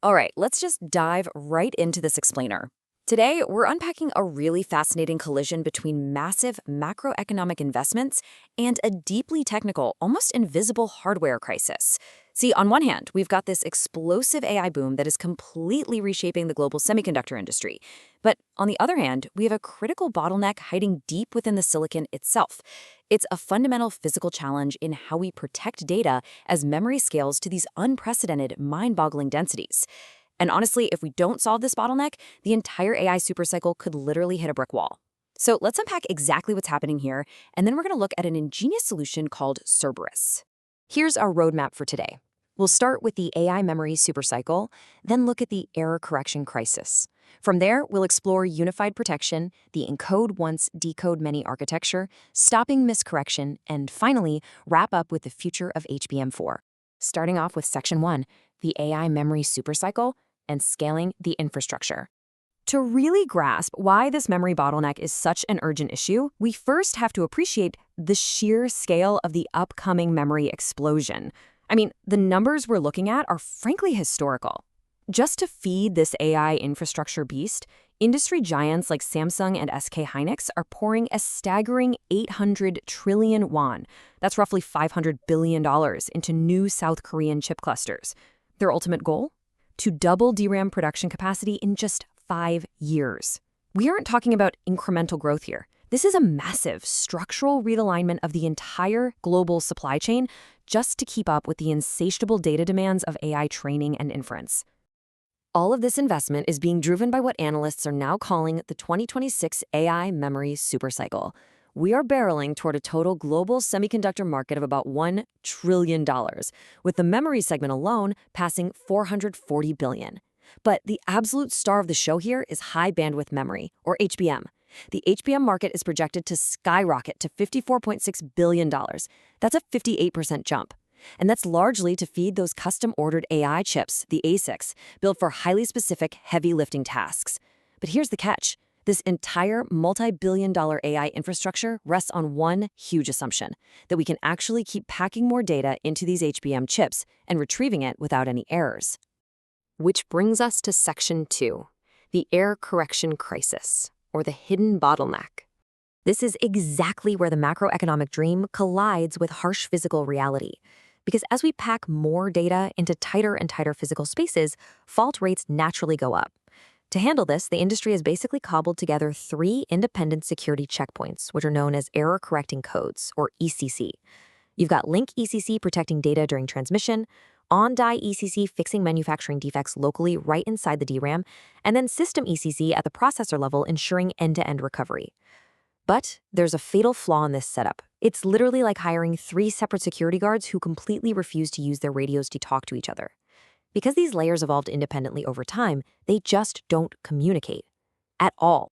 All right, let's just dive right into this explainer. Today, we're unpacking a really fascinating collision between massive macroeconomic investments and a deeply technical, almost invisible hardware crisis. See, on one hand, we've got this explosive AI boom that is completely reshaping the global semiconductor industry. But on the other hand, we have a critical bottleneck hiding deep within the silicon itself. It's a fundamental physical challenge in how we protect data as memory scales to these unprecedented, mind-boggling densities. And honestly, if we don't solve this bottleneck, the entire AI supercycle could literally hit a brick wall. So let's unpack exactly what's happening here, and then we're going to look at an ingenious solution called Cerberus. Here's our roadmap for today. We'll start with the AI memory supercycle, then look at the error correction crisis. From there, we'll explore unified protection, the Encode Once, Decode Many architecture, stopping miscorrection, and finally, wrap up with the future of HBM4. Starting off with Section 1, the AI memory supercycle, and scaling the infrastructure. To really grasp why this memory bottleneck is such an urgent issue, we first have to appreciate the sheer scale of the upcoming memory explosion. I mean, the numbers we're looking at are frankly historical. Just to feed this AI infrastructure beast, industry giants like Samsung and SK Hynix are pouring a staggering 800 trillion won, that's roughly $500 billion, into new South Korean chip clusters. Their ultimate goal? To double DRAM production capacity in just 5 years. We aren't talking about incremental growth here. This is a massive structural realignment of the entire global supply chain just to keep up with the insatiable data demands of AI training and inference. All of this investment is being driven by what analysts are now calling the 2026 AI memory supercycle. We are barreling toward a total global semiconductor market of about $1 trillion, with the memory segment alone passing $440 billion. But the absolute star of the show here is high bandwidth memory, or HBM. The HBM market is projected to skyrocket to $54.6 billion. That's a 58% jump. And that's largely to feed those custom-ordered AI chips, the ASICs, built for highly specific, heavy lifting tasks. But here's the catch. This entire multi-billion-dollar AI infrastructure rests on one huge assumption, that we can actually keep packing more data into these HBM chips and retrieving it without any errors. Which brings us to Section 2, the error correction crisis, or the hidden bottleneck. This is exactly where the macroeconomic dream collides with harsh physical reality. Because as we pack more data into tighter and tighter physical spaces, fault rates naturally go up. To handle this, the industry has basically cobbled together 3 independent security checkpoints, which are known as error-correcting codes, or ECC. You've got link ECC protecting data during transmission, on-die ECC fixing manufacturing defects locally right inside the DRAM, and then system ECC at the processor level ensuring end-to-end recovery. But there's a fatal flaw in this setup. It's literally like hiring 3 separate security guards who completely refuse to use their radios to talk to each other. Because these layers evolved independently over time, they just don't communicate at all.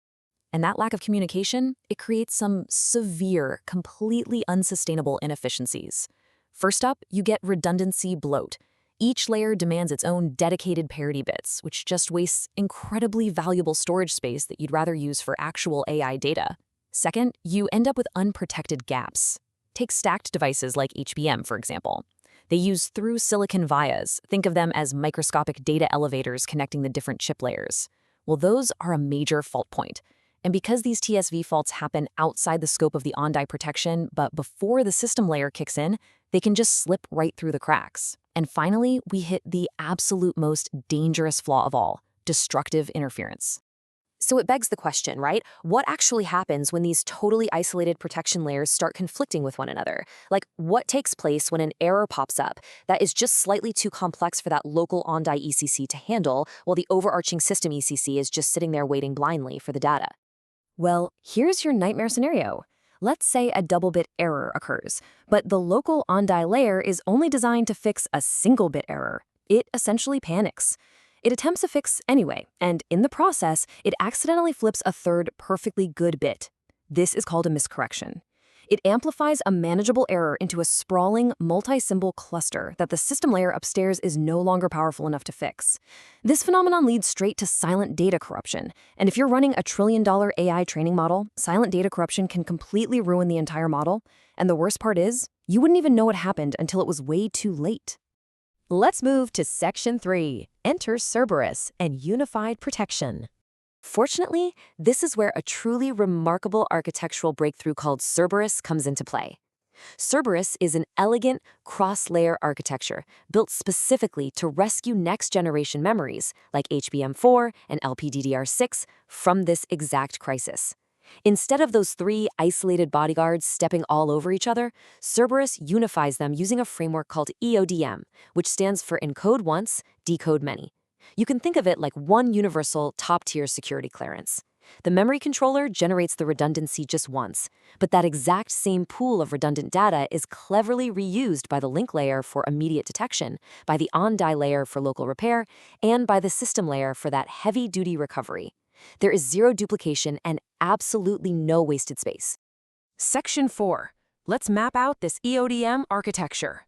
And that lack of communication, it creates some severe, completely unsustainable inefficiencies. First up, you get redundancy bloat. Each layer demands its own dedicated parity bits, which just wastes incredibly valuable storage space that you'd rather use for actual AI data. Second, you end up with unprotected gaps. Take stacked devices like HBM, for example. They use through silicon vias. Think of them as microscopic data elevators connecting the different chip layers. Well, those are a major fault point. And because these TSV faults happen outside the scope of the on-die protection, but before the system layer kicks in, they can just slip right through the cracks. And finally, we hit the absolute most dangerous flaw of all, destructive interference. So it begs the question, right? What actually happens when these totally isolated protection layers start conflicting with one another? Like, what takes place when an error pops up that is just slightly too complex for that local on-die ECC to handle, while the overarching system ECC is just sitting there waiting blindly for the data? Well, here's your nightmare scenario. Let's say a double-bit error occurs, but the local on-die layer is only designed to fix a single-bit error. It essentially panics. It attempts a fix anyway, and in the process, it accidentally flips a third perfectly good bit. This is called a miscorrection. It amplifies a manageable error into a sprawling, multi-symbol cluster that the system layer upstairs is no longer powerful enough to fix. This phenomenon leads straight to silent data corruption, and if you're running a trillion-dollar AI training model, silent data corruption can completely ruin the entire model, and the worst part is, you wouldn't even know what happened until it was way too late. Let's move to Section 3, Enter Cerberus and unified protection. Fortunately, this is where a truly remarkable architectural breakthrough called Cerberus comes into play. Cerberus is an elegant cross-layer architecture built specifically to rescue next-generation memories like HBM4 and LPDDR6 from this exact crisis. Instead of those three isolated bodyguards stepping all over each other, Cerberus unifies them using a framework called EODM, which stands for Encode Once, Decode Many. You can think of it like one universal top-tier security clearance. The memory controller generates the redundancy just once, but that exact same pool of redundant data is cleverly reused by the link layer for immediate detection, by the on-die layer for local repair, and by the system layer for that heavy-duty recovery. There is zero duplication and absolutely no wasted space. Section 4. Let's map out this EODM architecture.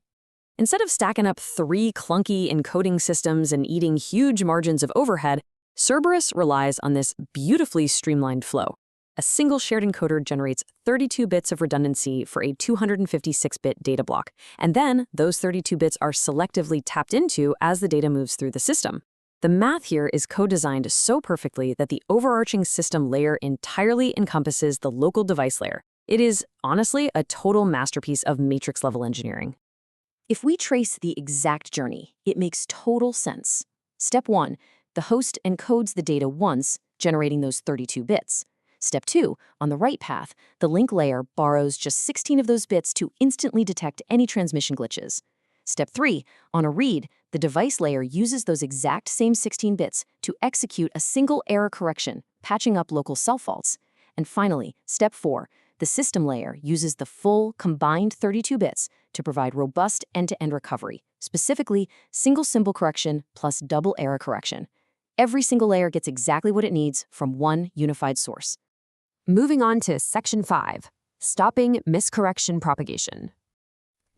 Instead of stacking up three clunky encoding systems and eating huge margins of overhead, Cerberus relies on this beautifully streamlined flow. A single shared encoder generates 32 bits of redundancy for a 256-bit data block, and then those 32 bits are selectively tapped into as the data moves through the system. The math here is co-designed so perfectly that the overarching system layer entirely encompasses the local device layer. It is, honestly, a total masterpiece of matrix-level engineering. If we trace the exact journey, it makes total sense. Step 1. The host encodes the data once, generating those 32 bits. Step 2, on the right path, the link layer borrows just 16 of those bits to instantly detect any transmission glitches. Step 3, on a read, the device layer uses those exact same 16 bits to execute a single error correction, patching up local self-faults. And finally, Step 4, the system layer uses the full, combined 32 bits to provide robust end-to-end recovery, specifically single symbol correction plus double error correction. Every single layer gets exactly what it needs from one unified source. Moving on to Section 5, stopping miscorrection propagation.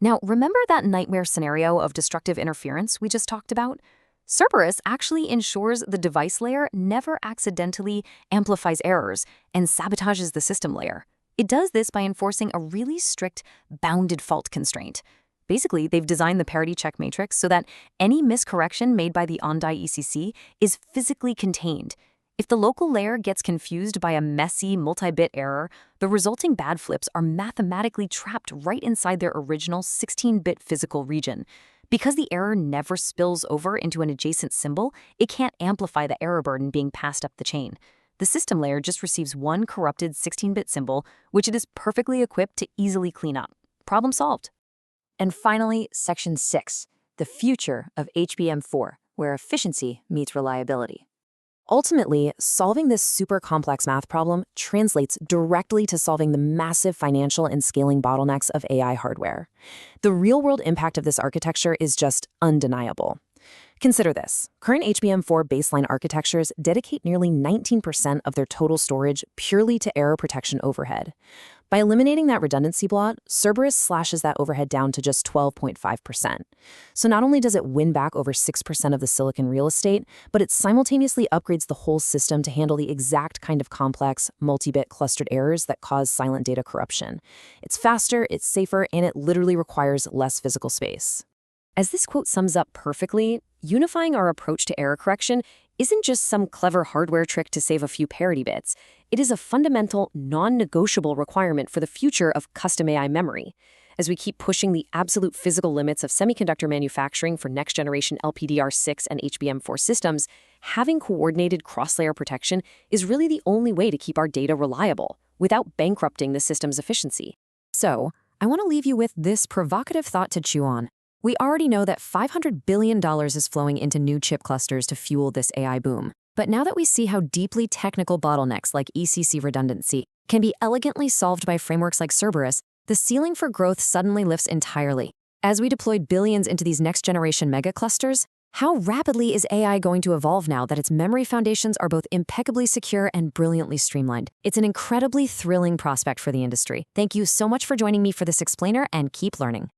Now, remember that nightmare scenario of destructive interference we just talked about? Cerberus actually ensures the device layer never accidentally amplifies errors and sabotages the system layer. It does this by enforcing a really strict bounded fault constraint. Basically, they've designed the parity check matrix so that any miscorrection made by the on-die ECC is physically contained. If the local layer gets confused by a messy multi-bit error, the resulting bad flips are mathematically trapped right inside their original 16-bit physical region. Because the error never spills over into an adjacent symbol, it can't amplify the error burden being passed up the chain. The system layer just receives one corrupted 16-bit symbol, which it is perfectly equipped to easily clean up. Problem solved. And finally, Section 6, the future of HBM4, where efficiency meets reliability. Ultimately, solving this super complex math problem translates directly to solving the massive financial and scaling bottlenecks of AI hardware. The real-world impact of this architecture is just undeniable. Consider this. Current HBM4 baseline architectures dedicate nearly 19% of their total storage purely to error protection overhead. By eliminating that redundancy bloat, Cerberus slashes that overhead down to just 12.5%. So not only does it win back over 6% of the silicon real estate, but it simultaneously upgrades the whole system to handle the exact kind of complex, multi-bit clustered errors that cause silent data corruption. It's faster, it's safer, and it literally requires less physical space. As this quote sums up perfectly, unifying our approach to error correction isn't just some clever hardware trick to save a few parity bits. It is a fundamental, non-negotiable requirement for the future of custom AI memory. As we keep pushing the absolute physical limits of semiconductor manufacturing for next-generation LPDDR6 and HBM4 systems, having coordinated cross-layer protection is really the only way to keep our data reliable without bankrupting the system's efficiency. So, I want to leave you with this provocative thought to chew on. We already know that $500 billion is flowing into new chip clusters to fuel this AI boom. But now that we see how deeply technical bottlenecks like ECC redundancy can be elegantly solved by frameworks like Cerberus, the ceiling for growth suddenly lifts entirely. As we deployed billions into these next-generation mega clusters, how rapidly is AI going to evolve now that its memory foundations are both impeccably secure and brilliantly streamlined? It's an incredibly thrilling prospect for the industry. Thank you so much for joining me for this explainer, and keep learning.